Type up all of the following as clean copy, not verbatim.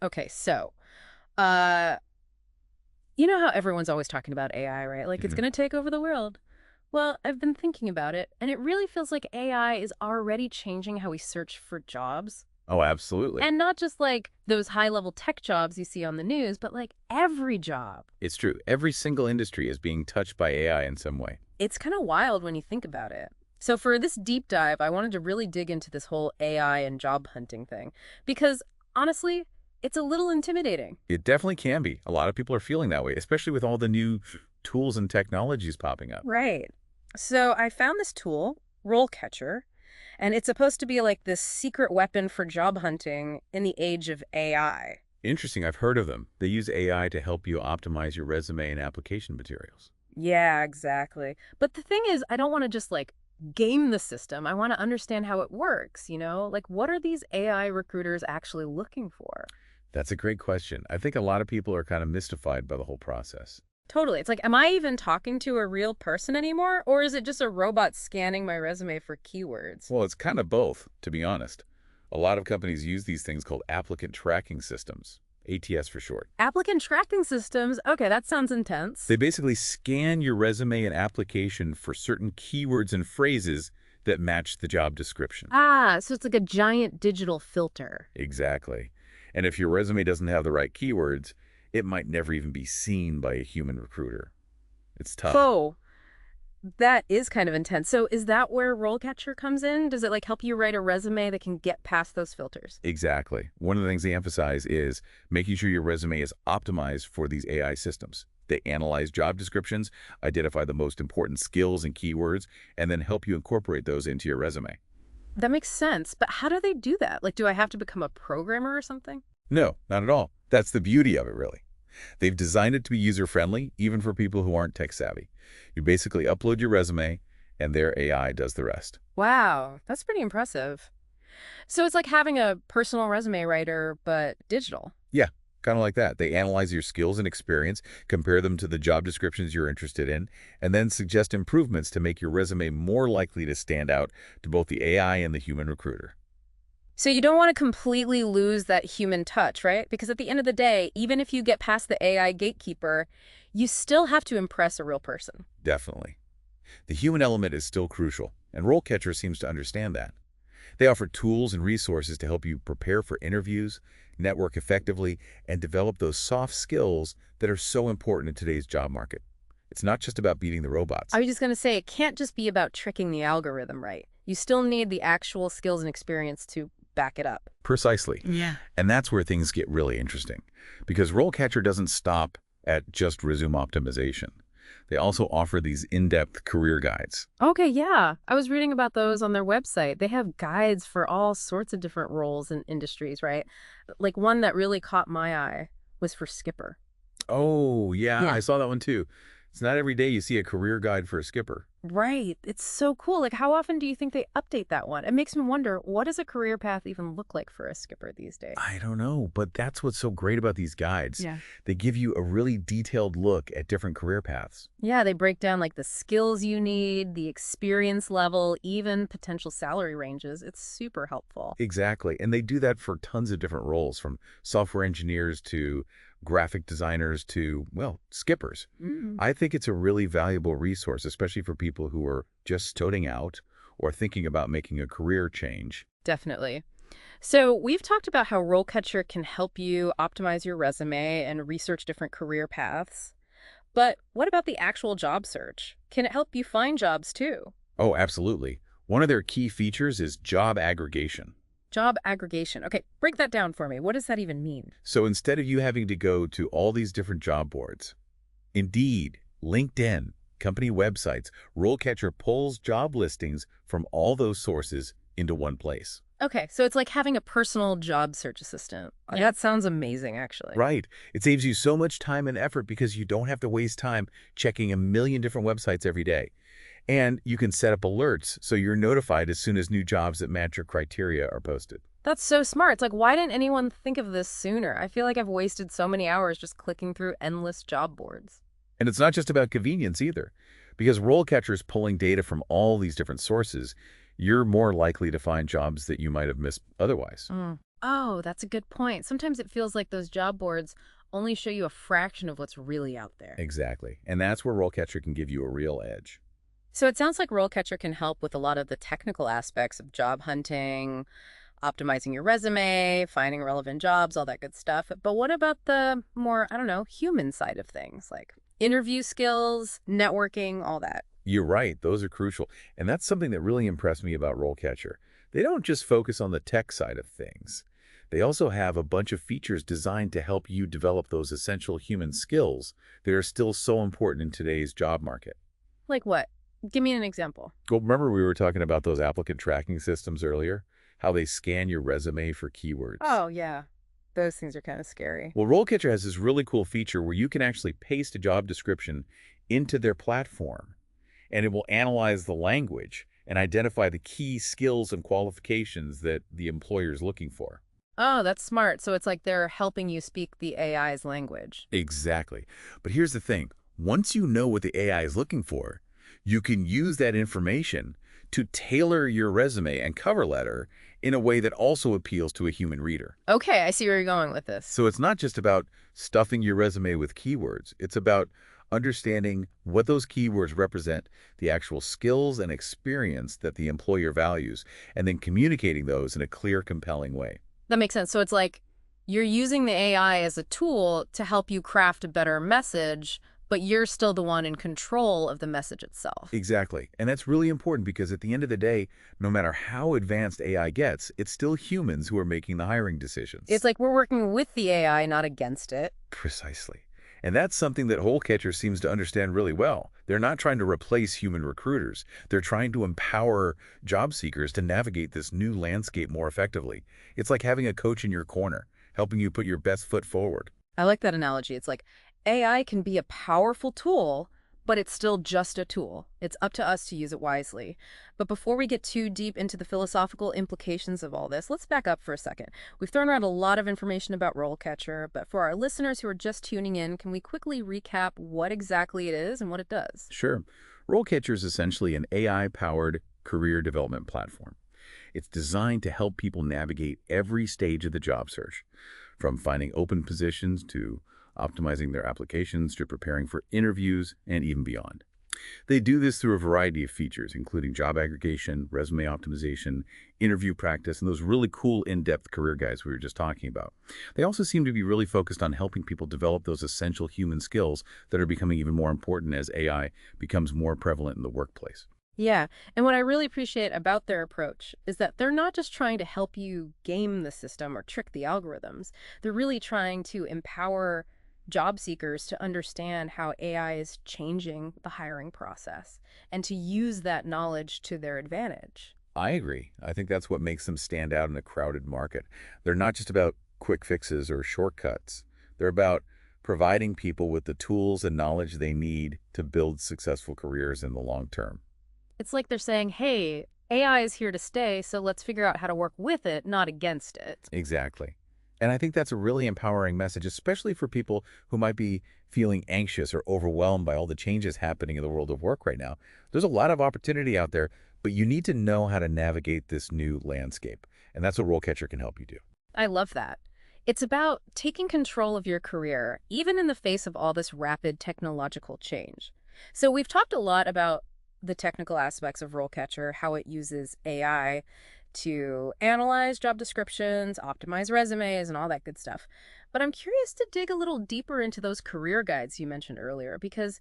Okay, so, uh, you know how everyone's always talking about AI, right? Like it's Mhm. going to take over the world. Well, I've been thinking about it, and it really feels like AI is already changing how we search for jobs. Oh, absolutely. And not just like those high-level tech jobs you see on the news, but like every job. It's true. Every single industry is being touched by AI in some way. It's kind of wild when you think about it. So for this deep dive, I wanted to really dig into this whole AI and job hunting thing because honestly, it's a little intimidating. It definitely can be. A lot of people are feeling that way, especially with all the new tools and technologies popping up. Right. So I found this tool, RoleCatcher, and it's supposed to be like this secret weapon for job hunting in the age of AI. Interesting. I've heard of them. They use AI to help you optimize your resume and application materials. Yeah, exactly. But the thing is, I don't want to just like game the system. I want to understand how it works, you know? Like, what are these AI recruiters actually looking for? That's a great question. I think a lot of people are kind of mystified by the whole process. Totally. It's like, am I even talking to a real person anymore? Or is it just a robot scanning my resume for keywords? Well, it's kind of both, to be honest. A lot of companies use these things called applicant tracking systems, ATS for short. Applicant tracking systems. Okay, that sounds intense. They basically scan your resume and application for certain keywords and phrases that match the job description. Ah, so it's like a giant digital filter. Exactly. And if your resume doesn't have the right keywords, it might never even be seen by a human recruiter. It's tough. Whoa, that is kind of intense. So is that where Rollcatcher comes in? Does it like help you write a resume that can get past those filters? Exactly. One of the things they emphasize is making sure your resume is optimized for these AI systems. They analyze job descriptions, identify the most important skills and keywords, and then help you incorporate those into your resume. That makes sense. But how do they do that? Like, do I have to become a programmer or something? No, not at all. That's the beauty of it, really. They've designed it to be user-friendly, even for people who aren't tech-savvy. You basically upload your resume, and their AI does the rest. Wow, that's pretty impressive. So it's like having a personal resume writer, but digital. Yeah, kind of like that. They analyze your skills and experience, compare them to the job descriptions you're interested in, and then suggest improvements to make your resume more likely to stand out to both the AI and the human recruiter. So you don't want to completely lose that human touch, right? Because at the end of the day, even if you get past the AI gatekeeper, you still have to impress a real person. Definitely. The human element is still crucial, and RoleCatcher seems to understand that. They offer tools and resources to help you prepare for interviews, network effectively, and develop those soft skills that are so important in today's job market. It's not just about beating the I robots. was just going to say, it can't just be about tricking the algorithm, right? You still need the actual skills and experience to back it up. Precisely. Yeah. And that's where things get really interesting, because RoleCatcher doesn't stop at just resume optimization. They also offer these in-depth career guides. Okay, yeah. I was reading about those on their website. They have guides for all sorts of different roles and industries, right? Like one that really caught my eye was for skipper. Oh, yeah, Yeah. I saw that one too. It's not every day you see a career guide for a skipper. Right. It's so cool. Like, how often do you think they update that one? It makes me wonder, what does a career path even look like for a skipper these days? I don't know, but that's what's so great about these guides. Yeah. They give you a really detailed look at different career paths. Yeah, they break down like the skills you need, the experience level, even potential salary ranges. It's super helpful. Exactly. And they do that for tons of different roles, from software engineers to graphic designers to, well, skippers. Mm. I think it's a really valuable resource, especially for people who are just starting out or thinking about making a career change. Definitely. So, we've talked about how Rollcatcher can help you optimize your resume and research different career paths. But what about the actual job search? Can it help you find jobs too? Oh, absolutely. One of their key features is job aggregation. Job aggregation. Okay, break that down for me. What does that even mean? So instead of you having to go to all these different job boards, Indeed, LinkedIn, company websites, RoleCatcher pulls job listings from all those sources into one place. Okay, so it's like having a personal job search assistant. Yeah. That sounds amazing, actually. Right. It saves you so much time and effort because you don't have to waste time checking a million different websites every day. And you can set up alerts so you're notified as soon as new jobs that match your criteria are posted. That's so smart. It's like, why didn't anyone think of this sooner? I feel like I've wasted so many hours just clicking through endless job boards. And it's not just about convenience either. Because RoleCatcher is pulling data from all these different sources, you're more likely to find jobs that you might have missed otherwise. Oh, that's a good point. Sometimes it feels like those job boards only show you a fraction of what's really out there. Exactly. And that's where RoleCatcher can give you a real edge. So it sounds like RoleCatcher can help with a lot of the technical aspects of job hunting, optimizing your resume, finding relevant jobs, all that good stuff. But what about the more, I don't know, human side of things, like interview skills, networking, all that? You're right. Those are crucial. And that's something that really impressed me about RoleCatcher. They don't just focus on the tech side of things. They also have a bunch of features designed to help you develop those essential human skills that are still so important in today's job market. Like what? Give me an example. Well, remember we were talking about those applicant tracking systems earlier? How they scan your resume for keywords. Oh, yeah. Those things are kind of scary. Well, RoleCatcher has this really cool feature where you can actually paste a job description into their platform, and it will analyze the language and identify the key skills and qualifications that the employer is looking for. Oh, that's smart. So it's like they're helping you speak the AI's language. Exactly. But here's the thing. Once you know what the AI is looking for, you can use that information to tailor your resume and cover letter in a way that also appeals to a human reader. Okay, I see where you're going with this. So it's not just about stuffing your resume with keywords. It's about understanding what those keywords represent, the actual skills and experience that the employer values, and then communicating those in a clear, compelling way. That makes sense. So it's like you're using the AI as a tool to help you craft a better message, but you're still the one in control of the message itself. Exactly. And that's really important because at the end of the day, no matter how advanced AI gets, it's still humans who are making the hiring decisions. It's like we're working with the AI, not against it. Precisely. And that's something that RoleCatcher seems to understand really well. They're not trying to replace human recruiters. They're trying to empower job seekers to navigate this new landscape more effectively. It's like having a coach in your corner, helping you put your best foot forward. I like that analogy. It's like AI can be a powerful tool, but it's still just a tool. It's up to us to use it wisely. But before we get too deep into the philosophical implications of all this, let's back up for a second. We've thrown around a lot of information about RoleCatcher, but for our listeners who are just tuning in, can we quickly recap what exactly it is and what it does? Sure. RoleCatcher is essentially an AI-powered career development platform. It's designed to help people navigate every stage of the job search, from finding open positions to optimizing their applications to preparing for interviews and even beyond. They do this through a variety of features, including job aggregation, resume optimization, interview practice, and those really cool in-depth career guides we were just talking about. They also seem to be really focused on helping people develop those essential human skills that are becoming even more important as AI becomes more prevalent in the workplace. Yeah, and what I really appreciate about their approach is that they're not just trying to help you game the system or trick the algorithms. They're really trying to empower job seekers to understand how AI is changing the hiring process and to use that knowledge to their advantage. I agree. I think that's what makes them stand out in a crowded market. They're not just about quick fixes or shortcuts. They're about providing people with the tools and knowledge they need to build successful careers in the long term. It's like they're saying, hey, AI is here to stay, so let's figure out how to work with it, not against it. Exactly. And I think that's a really empowering message, especially for people who might be feeling anxious or overwhelmed by all the changes happening in the world of work right now. There's a lot of opportunity out there, but you need to know how to navigate this new landscape. And that's what RoleCatcher can help you do. I love that. It's about taking control of your career, even in the face of all this rapid technological change. So we've talked a lot about the technical aspects of RoleCatcher, how it uses AI to analyze job descriptions, optimize resumes, and all that good stuff. But I'm curious to dig a little deeper into those career guides you mentioned earlier, because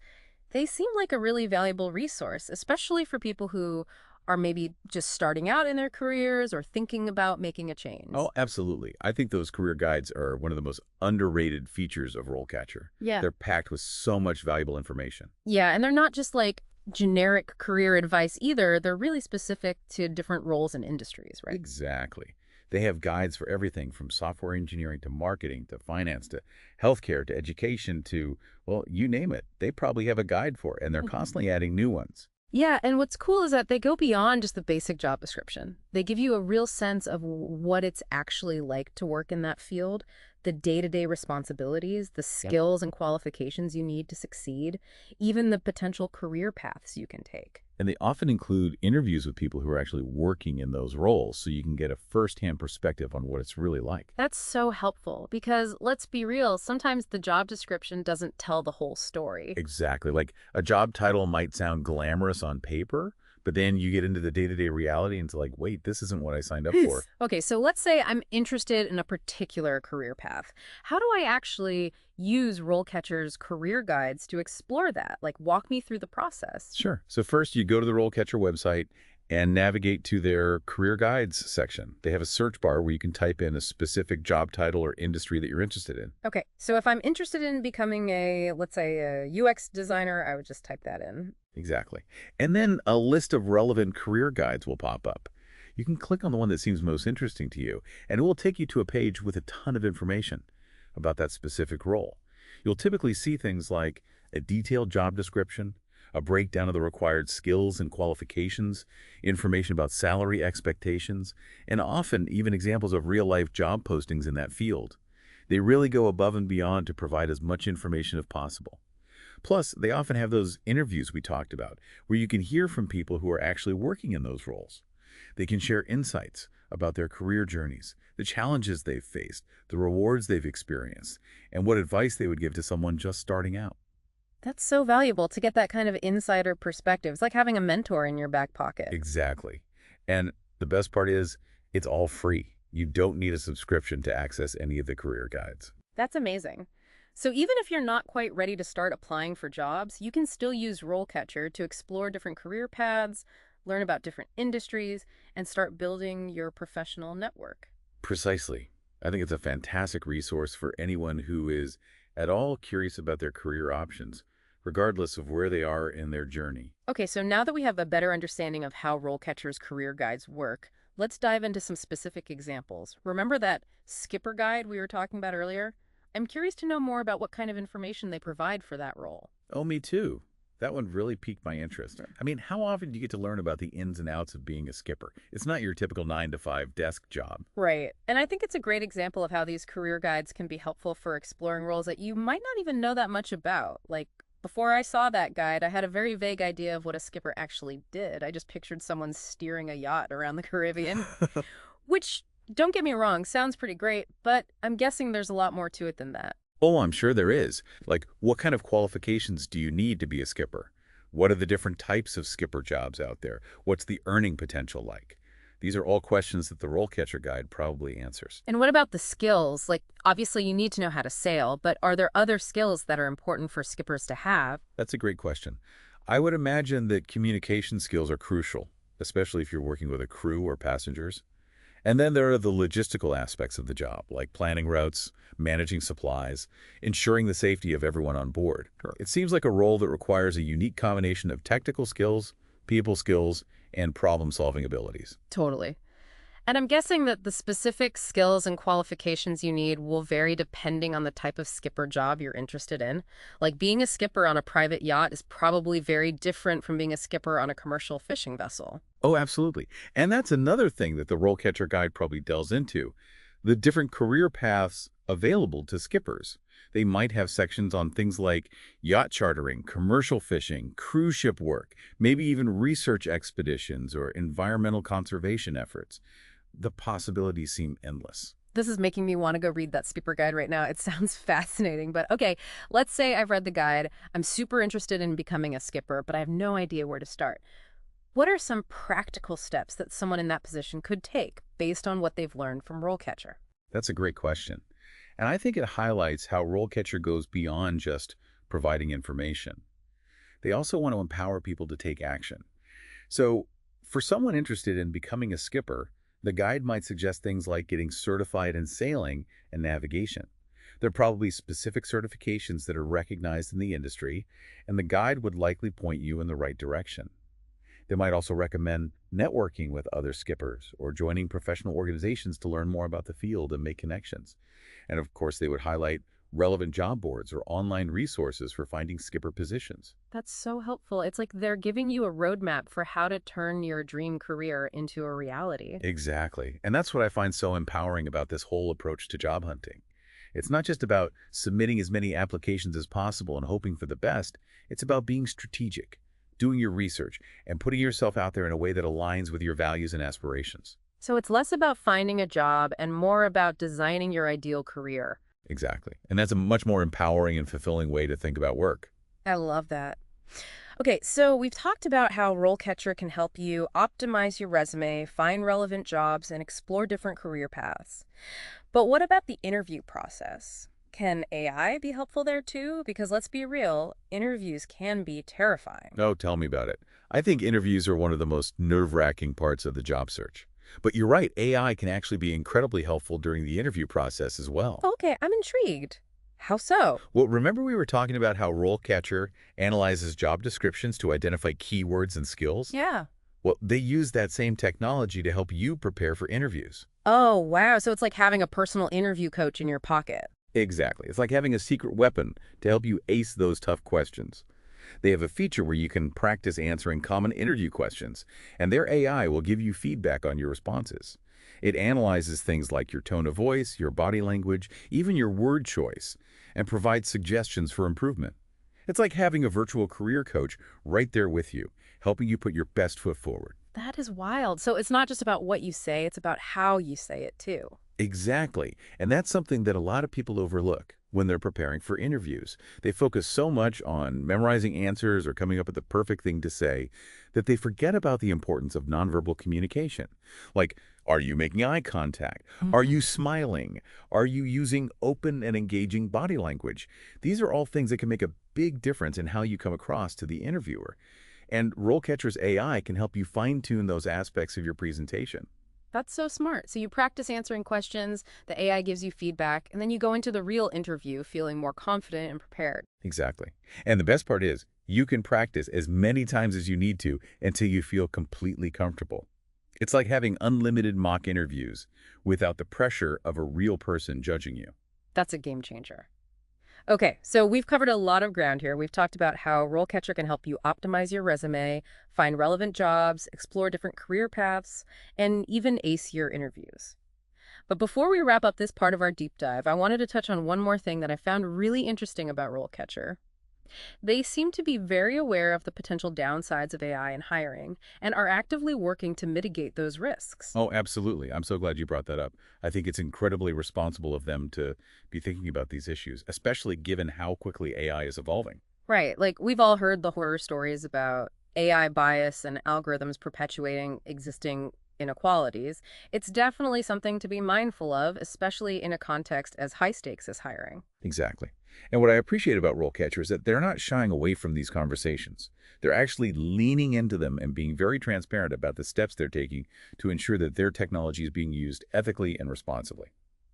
they seem like a really valuable resource, especially for people who are maybe just starting out in their careers or thinking about making a change. Oh, absolutely. I think those career guides are one of the most underrated features of RoleCatcher. Yeah. They're packed with so much valuable information. Yeah, and they're not just like generic career advice either. They're really specific to different roles and industries, right? Exactly. They have guides for everything from software engineering to marketing to finance to healthcare to education to, well, you name it. They probably have a guide for it, and they're constantly adding new ones. Yeah, and what's cool is that they go beyond just the basic job description. They give you a real sense of what it's actually like to work in that field. the day-to-day responsibilities, the Yep. skills and qualifications you need to succeed, even the potential career paths you can take. And they often include interviews with people who are actually working in those roles so you can get a firsthand perspective on what it's really like. That's so helpful because let's be real, sometimes the job description doesn't tell the whole story. Exactly. Like a job title might sound glamorous on paper, but then you get into the day-to-day reality and it's like, wait, this isn't what I signed up for. Okay, so let's say I'm interested in a particular career path. How do I actually use RoleCatcher's career guides to explore that? Like, walk me through the process. Sure. So first you go to the RoleCatcher website and navigate to their career guides section. They have a search bar where you can type in a specific job title or industry that you're interested in. Okay, so if I'm interested in becoming let's say, a UX designer, I would just type that in. Exactly. And then a list of relevant career guides will pop up. You can click on the one that seems most interesting to you, and it will take you to a page with a ton of information about that specific role. You'll typically see things like a detailed job description, a breakdown of the required skills and qualifications, information about salary expectations, and often even examples of real-life job postings in that field. They really go above and beyond to provide as much information as possible. Plus, they often have those interviews we talked about, where you can hear from people who are actually working in those roles. They can share insights about their career journeys, the challenges they've faced, the rewards they've experienced, and what advice they would give to someone just starting out. That's so valuable to get that kind of insider perspective. It's like having a mentor in your back pocket. Exactly. And the best part is, it's all free. You don't need a subscription to access any of the career guides. That's amazing. So even if you're not quite ready to start applying for jobs, you can still use RoleCatcher to explore different career paths, learn about different industries, and start building your professional network. Precisely. I think it's a fantastic resource for anyone who is at all curious about their career options, regardless of where they are in their journey. Okay, so now that we have a better understanding of how RoleCatcher's career guides work, let's dive into some specific examples. Remember that skipper guide we were talking about earlier? I'm curious to know more about what kind of information they provide for that role. Oh, me too. That one really piqued my interest. I mean, how often do you get to learn about the ins and outs of being a skipper? It's not your typical 9 to 5 desk job. Right. And I think it's a great example of how these career guides can be helpful for exploring roles that you might not even know that much about. Like, before I saw that guide, I had a very vague idea of what a skipper actually did. I just pictured someone steering a yacht around the Caribbean, which, don't get me wrong, sounds pretty great, but I'm guessing there's a lot more to it than that. Oh, I'm sure there is. Like, what kind of qualifications do you need to be a skipper? What are the different types of skipper jobs out there? What's the earning potential like? These are all questions that the RoleCatcher Guide probably answers. And what about the skills? Like, obviously you need to know how to sail, but are there other skills that are important for skippers to have? That's a great question. I would imagine that communication skills are crucial, especially if you're working with a crew or passengers. And then there are the logistical aspects of the job, like planning routes, managing supplies, ensuring the safety of everyone on board. Sure. It seems like a role that requires a unique combination of technical skills, people skills, and problem-solving abilities. Totally. And I'm guessing that the specific skills and qualifications you need will vary depending on the type of skipper job you're interested in. Like being a skipper on a private yacht is probably very different from being a skipper on a commercial fishing vessel. Oh, absolutely. And that's another thing that the RoleCatcher Guide probably delves into, the different career paths available to skippers. They might have sections on things like yacht chartering, commercial fishing, cruise ship work, maybe even research expeditions or environmental conservation efforts. The possibilities seem endless. This is making me want to go read that skipper guide right now. It sounds fascinating, but okay, let's say I've read the guide. I'm super interested in becoming a skipper, but I have no idea where to start. What are some practical steps that someone in that position could take based on what they've learned from RoleCatcher? That's a great question. And I think it highlights how RoleCatcher goes beyond just providing information. They also want to empower people to take action. So for someone interested in becoming a skipper, the guide might suggest things like getting certified in sailing and navigation. There are probably specific certifications that are recognized in the industry, and the guide would likely point you in the right direction. They might also recommend networking with other skippers or joining professional organizations to learn more about the field and make connections. And of course, they would highlight relevant job boards or online resources for finding skipper positions. That's so helpful. It's like they're giving you a roadmap for how to turn your dream career into a reality. Exactly. And that's what I find so empowering about this whole approach to job hunting. It's not just about submitting as many applications as possible and hoping for the best. It's about being strategic, doing your research, and putting yourself out there in a way that aligns with your values and aspirations. So it's less about finding a job and more about designing your ideal career. Exactly. And that's a much more empowering and fulfilling way to think about work. I love that. Okay, so we've talked about how RoleCatcher can help you optimize your resume, find relevant jobs, and explore different career paths. But what about the interview process? Can AI be helpful there too? Because let's be real, interviews can be terrifying. Oh, tell me about it. I think interviews are one of the most nerve-wracking parts of the job search. But you're right, AI can actually be incredibly helpful during the interview process as well. Okay, I'm intrigued. How so? Well, remember we were talking about how RoleCatcher analyzes job descriptions to identify keywords and skills? Yeah. Well, they use that same technology to help you prepare for interviews. Oh, wow. So it's like having a personal interview coach in your pocket. Exactly. It's like having a secret weapon to help you ace those tough questions. They have a feature where you can practice answering common interview questions, and their AI will give you feedback on your responses. It analyzes things like your tone of voice, your body language, even your word choice, and provides suggestions for improvement. It's like having a virtual career coach right there with you, helping you put your best foot forward. That is wild. So it's not just about what you say, it's about how you say it too. Exactly. And that's something that a lot of people overlook when they're preparing for interviews. They focus so much on memorizing answers or coming up with the perfect thing to say that they forget about the importance of nonverbal communication. Like, are you making eye contact? Are Mhm. you smiling? Are you using open and engaging body language? These are all things that can make a big difference in how you come across to the interviewer. And RoleCatcher's AI can help you fine-tune those aspects of your presentation. That's so smart. So you practice answering questions, the AI gives you feedback, and then you go into the real interview feeling more confident and prepared. Exactly. And the best part is, you can practice as many times as you need to until you feel completely comfortable. It's like having unlimited mock interviews without the pressure of a real person judging you. That's a game changer. Okay, so we've covered a lot of ground here. We've talked about how RoleCatcher can help you optimize your resume, find relevant jobs, explore different career paths, and even ace your interviews. But before we wrap up this part of our deep dive, I wanted to touch on one more thing that I found really interesting about RoleCatcher. They seem to be very aware of the potential downsides of AI in hiring and are actively working to mitigate those risks. Oh, absolutely. I'm so glad you brought that up. I think it's incredibly responsible of them to be thinking about these issues, especially given how quickly AI is evolving. Right, like we've all heard the horror stories about AI bias and algorithms perpetuating existing inequalities. It's definitely something to be mindful of, especially in a context as high stakes as hiring. Exactly. And what I appreciate about RoleCatcher is that they're not shying away from these conversations. They're actually leaning into them and being very transparent about the steps they're taking to ensure that their technology is being used ethically and responsibly.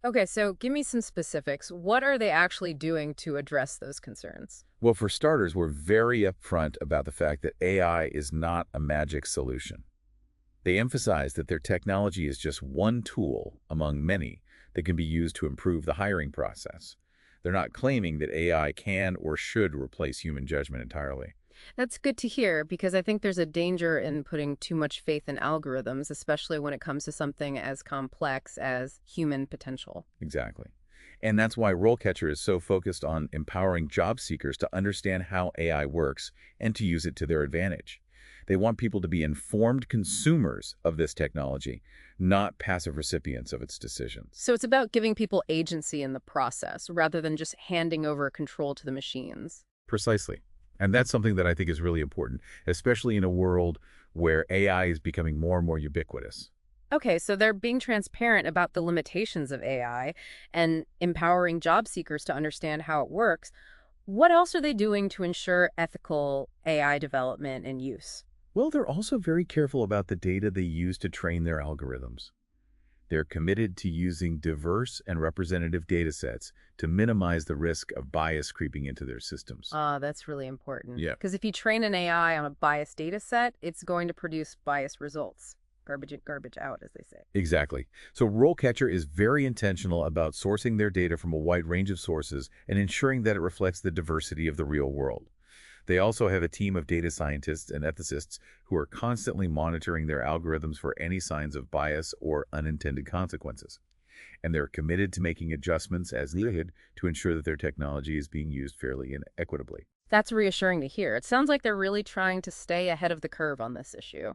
Okay, so give me some specifics. What are they actually doing to address those concerns? Well, for starters, we're very upfront about the fact that AI is not a magic solution. They emphasize that their technology is just one tool among many that can be used to improve the hiring process. They're not claiming that AI can or should replace human judgment entirely. That's good to hear because I think there's a danger in putting too much faith in algorithms, especially when it comes to something as complex as human potential. Exactly. And that's why RoleCatcher is so focused on empowering job seekers to understand how AI works and to use it to their advantage. They want people to be informed consumers of this technology, not passive recipients of its decisions. So it's about giving people agency in the process rather than just handing over control to the machines. Precisely. And that's something that I think is really important, especially in a world where AI is becoming more and more ubiquitous. Okay, so they're being transparent about the limitations of AI and empowering job seekers to understand how it works. What else are they doing to ensure ethical AI development and use? Well, they're also very careful about the data they use to train their algorithms. They're committed to using diverse and representative data sets to minimize the risk of bias creeping into their systems. Ah, that's really important. Yeah, Because if you train an AI on a biased data set, it's going to produce biased results. Garbage in, garbage out, as they say. exactly. So RoleCatcher is very intentional about sourcing their data from a wide range of sources and ensuring that it reflects the diversity of the real world. They also have a team of data scientists and ethicists who are constantly monitoring their algorithms for any signs of bias or unintended consequences. and they're committed to making adjustments as needed to ensure that their technology is being used fairly and equitably. That's reassuring to hear. It sounds like they're really trying to stay ahead of the curve on this issue.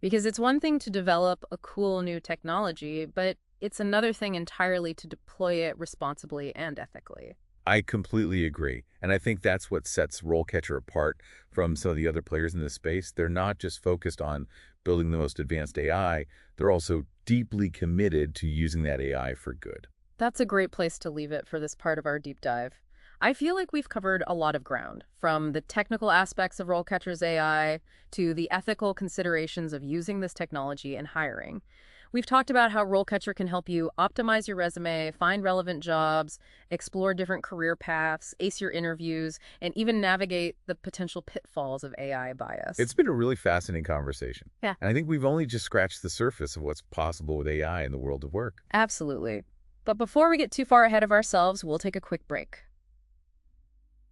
Because it's one thing to develop a cool new technology, but it's another thing entirely to deploy it responsibly and ethically. I completely agree. And I think that's what sets RoleCatcher apart from some of the other players in this space. They're not just focused on building the most advanced AI, they're also deeply committed to using that AI for good. That's a great place to leave it for this part of our deep dive. I feel like we've covered a lot of ground, from the technical aspects of Rollcatcher's AI to the ethical considerations of using this technology in hiring. We've talked about how Rollcatcher can help you optimize your resume, find relevant jobs, explore different career paths, ace your interviews, and even navigate the potential pitfalls of AI bias. It's been a really fascinating conversation. Yeah, And I think we've only just scratched the surface of what's possible with AI in the world of work. absolutely. But before we get too far ahead of ourselves, we'll take a quick break.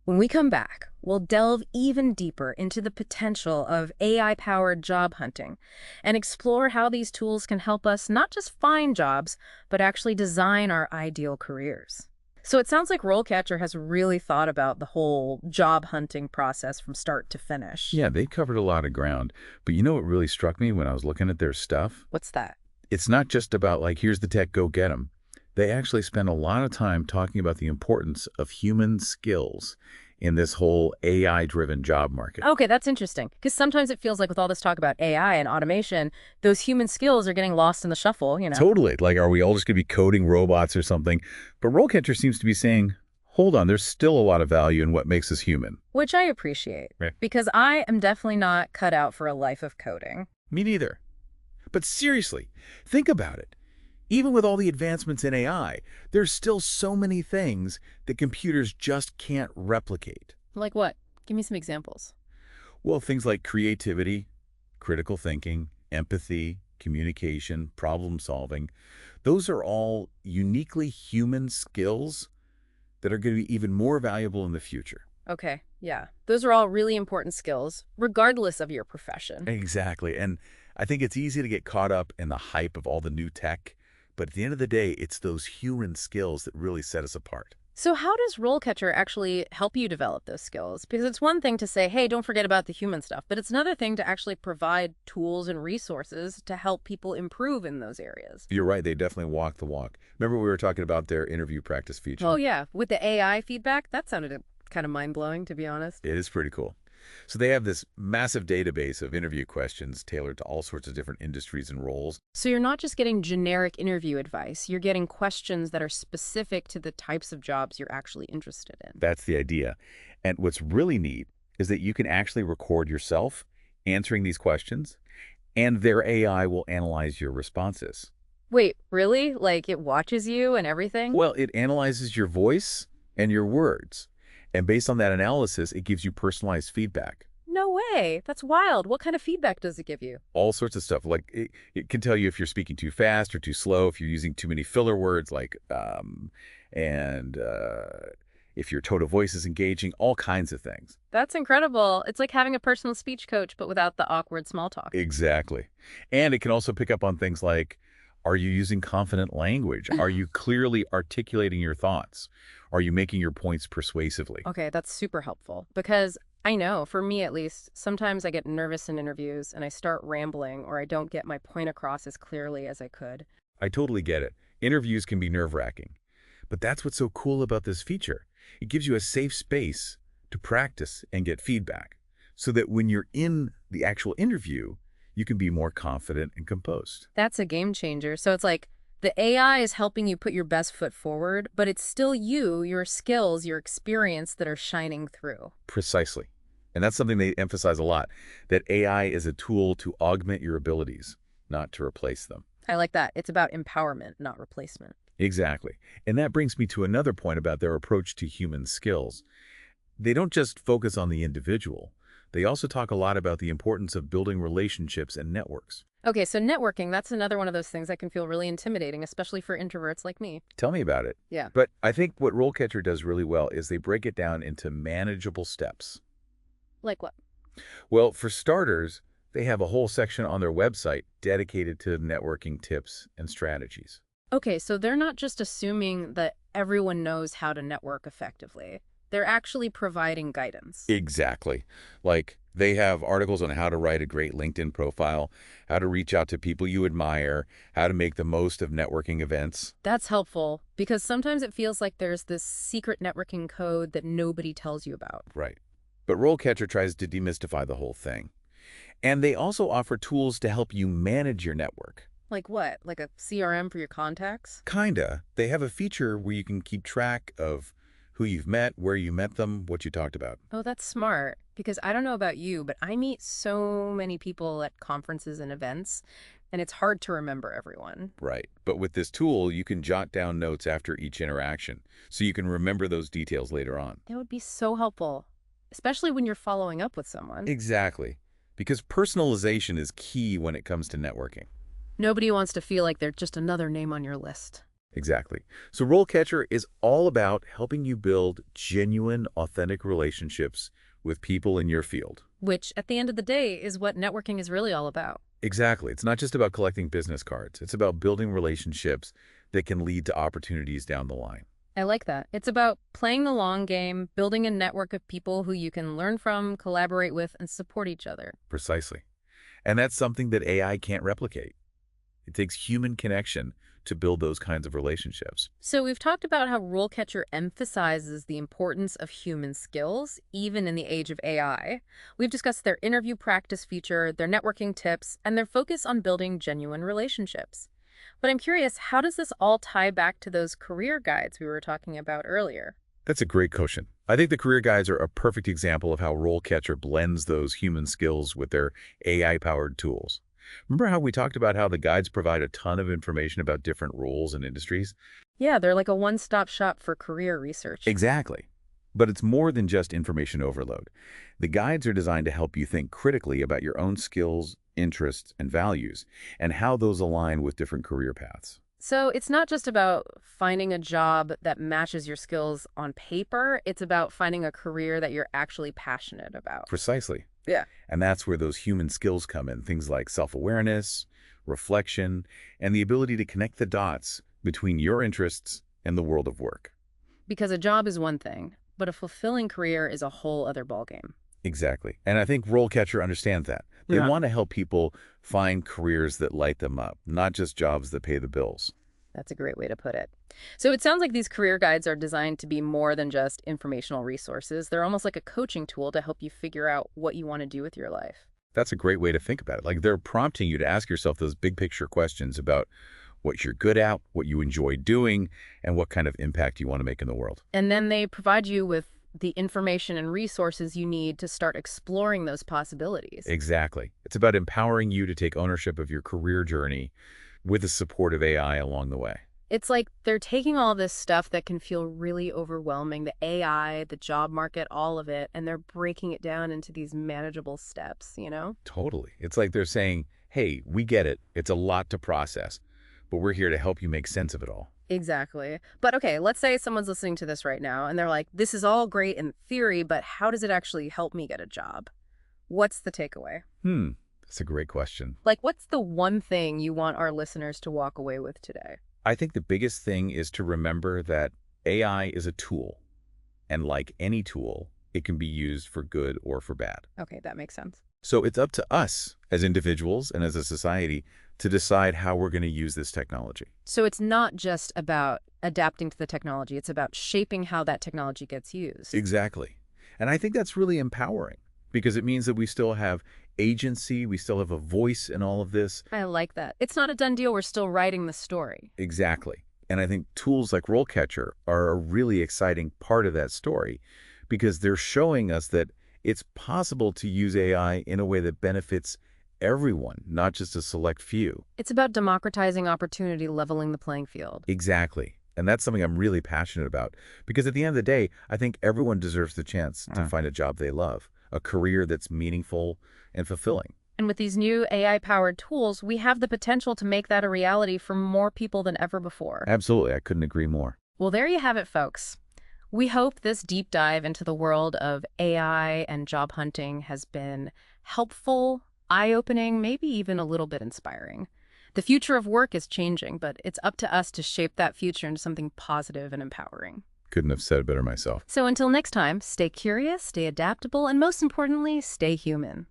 When we come back, we'll delve even deeper into the potential of AI-powered job hunting and explore how these tools can help us not just find jobs, but actually design our ideal careers. So it sounds like Rollcatcher has really thought about the whole job hunting process from start to finish. Yeah, they covered a lot of ground. But you know what really struck me when I was looking at their stuff? What's that? It's not just about like, here's the tech, go get them. They actually spend a lot of time talking about the importance of human skills in this whole AI-driven job market. Okay, that's interesting. Because sometimes it feels like with all this talk about AI and automation, those human skills are getting lost in the shuffle. Totally. Like, are we all just going to be coding robots or something? But RoleCatcher seems to be saying, hold on, there's still a lot of value in what makes us human. Which I appreciate. Right. Because I am definitely not cut out for a life of coding. Me neither. But seriously, think about it. Even with all the advancements in AI, there's still so many things that computers just can't replicate. Like what? Give me some examples. Well, things like creativity, critical thinking, empathy, communication, problem solving, those are all uniquely human skills that are going to be even more valuable in the future. Okay, yeah. Those are all really important skills, regardless of your profession. Exactly. And I think it's easy to get caught up in the hype of all the new tech, but at the end of the day, it's those human skills that really set us apart. So how does Rollcatcher actually help you develop those skills? Because it's one thing to say, hey, don't forget about the human stuff, but it's another thing to actually provide tools and resources to help people improve in those areas. You're right, they definitely walk the walk. Remember we were talking about their interview practice feature? Oh, yeah. With the AI feedback, that sounded kind of mind-blowing, to be honest. It is pretty cool. So they have this massive database of interview questions tailored to all sorts of different industries and roles. So you're not just getting generic interview advice, you're getting questions that are specific to the types of jobs you're actually interested in. That's the idea. And what's really neat is that you can actually record yourself answering these questions, and their AI will analyze your responses. Wait, really? Like it watches you and everything? Well, it analyzes your voice and your words. And based on that analysis, it gives you personalized feedback. No way. That's wild. What kind of feedback does it give you? All sorts of stuff. Like it can tell you if you're speaking too fast or too slow, if you're using too many filler words like and if your tone of voice is engaging, all kinds of things. That's incredible. It's like having a personal speech coach, but without the awkward small talk. Exactly. And it can also pick up on things like, are you using confident language? Are you clearly articulating your thoughts? Are you making your points persuasively? Okay, that's super helpful because I know, for me at least, sometimes I get nervous in interviews and I start rambling or I don't get my point across as clearly as I could. I totally get it. Interviews can be nerve-wracking. But that's what's so cool about this feature. It gives you a safe space to practice and get feedback so that when you're in the actual interview, you can be more confident and composed. That's a game changer. So it's like the AI is helping you put your best foot forward, but it's still you, your skills, your experience that are shining through. Precisely. And that's something they emphasize a lot, that AI is a tool to augment your abilities, not to replace them. I like that. It's about empowerment, not replacement. Exactly. And that brings me to another point about their approach to human skills. They don't just focus on the individual. They also talk a lot about the importance of building relationships and networks. Okay, so networking, that's another one of those things that can feel really intimidating, especially for introverts like me. Tell me about it. Yeah. But I think what RoleCatcher does really well is they break it down into manageable steps. Like what? Well, for starters, they have a whole section on their website dedicated to networking tips and strategies. Okay, so they're not just assuming that everyone knows how to network effectively. They're actually providing guidance. Exactly. Like, they have articles on how to write a great LinkedIn profile, how to reach out to people you admire, how to make the most of networking events. That's helpful because sometimes it feels like there's this secret networking code that nobody tells you about. Right. But RoleCatcher tries to demystify the whole thing. And they also offer tools to help you manage your network. Like what? Like a CRM for your contacts? Kinda. They have a feature where you can keep track of who you've met, where you met them, what you talked about. Oh, that's smart. Because I don't know about you, but I meet so many people at conferences and events, and it's hard to remember everyone. Right. But with this tool, you can jot down notes after each interaction, so you can remember those details later on. It would be so helpful, especially when you're following up with someone. Exactly. Because personalization is key when it comes to networking. Nobody wants to feel like they're just another name on your list. Exactly. So RoleCatcher is all about helping you build genuine, authentic relationships with people in your field. Which, at the end of the day, is what networking is really all about. Exactly. It's not just about collecting business cards. It's about building relationships that can lead to opportunities down the line. I like that. It's about playing the long game, building a network of people who you can learn from, collaborate with, and support each other. Precisely. And that's something that AI can't replicate. It takes human connection to build those kinds of relationships. So we've talked about how RoleCatcher emphasizes the importance of human skills, even in the age of AI. We've discussed their interview practice feature, their networking tips, and their focus on building genuine relationships. But I'm curious, how does this all tie back to those career guides we were talking about earlier? That's a great question. I think the career guides are a perfect example of how RoleCatcher blends those human skills with their AI-powered tools. Remember how we talked about how the guides provide a ton of information about different roles and industries? Yeah, they're like a one-stop shop for career research. Exactly. But it's more than just information overload. The guides are designed to help you think critically about your own skills, interests, and values, and how those align with different career paths. So it's not just about finding a job that matches your skills on paper. It's about finding a career that you're actually passionate about. Precisely. Yeah. And that's where those human skills come in, things like self-awareness, reflection, and the ability to connect the dots between your interests and the world of work. Because a job is one thing, but a fulfilling career is a whole other ballgame. Exactly. And I think RoleCatcher understands that. They Yeah. want to help people find careers that light them up, not just jobs that pay the bills. That's a great way to put it. So it sounds like these career guides are designed to be more than just informational resources. They're almost like a coaching tool to help you figure out what you want to do with your life. That's a great way to think about it. Like, they're prompting you to ask yourself those big picture questions about what you're good at, what you enjoy doing, and what kind of impact you want to make in the world. And then they provide you with the information and resources you need to start exploring those possibilities. Exactly. It's about empowering you to take ownership of your career journey with the support of AI along the way. It's like they're taking all this stuff that can feel really overwhelming, the AI, the job market, all of it, and they're breaking it down into these manageable steps, you know? Totally. It's like they're saying, hey, we get it. It's a lot to process, but we're here to help you make sense of it all. Exactly. But okay, let's say someone's listening to this right now and they're like, this is all great in theory, but how does it actually help me get a job? What's the takeaway? That's a great question. Like, what's the one thing you want our listeners to walk away with today? I think the biggest thing is to remember that AI is a tool, and like any tool, it can be used for good or for bad. Okay, that makes sense. So it's up to us as individuals and as a society to decide how we're going to use this technology. So it's not just about adapting to the technology, it's about shaping how that technology gets used. Exactly. And I think that's really empowering because it means that we still have agency, we still have a voice in all of this. I like that. It's not a done deal, we're still writing the story. Exactly. And I think tools like RoleCatcher are a really exciting part of that story because they're showing us that it's possible to use AI in a way that benefits everyone, not just a select few. It's about democratizing opportunity, leveling the playing field. Exactly. And that's something I'm really passionate about because at the end of the day, I think everyone deserves the chance to find a job they love, a career that's meaningful and fulfilling. And with these new AI-powered tools, we have the potential to make that a reality for more people than ever before. Absolutely. I couldn't agree more. Well, there you have it, folks. We hope this deep dive into the world of AI and job hunting has been helpful, eye-opening, maybe even a little bit inspiring. The future of work is changing, but it's up to us to shape that future into something positive and empowering. Couldn't have said it better myself. So until next time, stay curious, stay adaptable, and most importantly, stay human.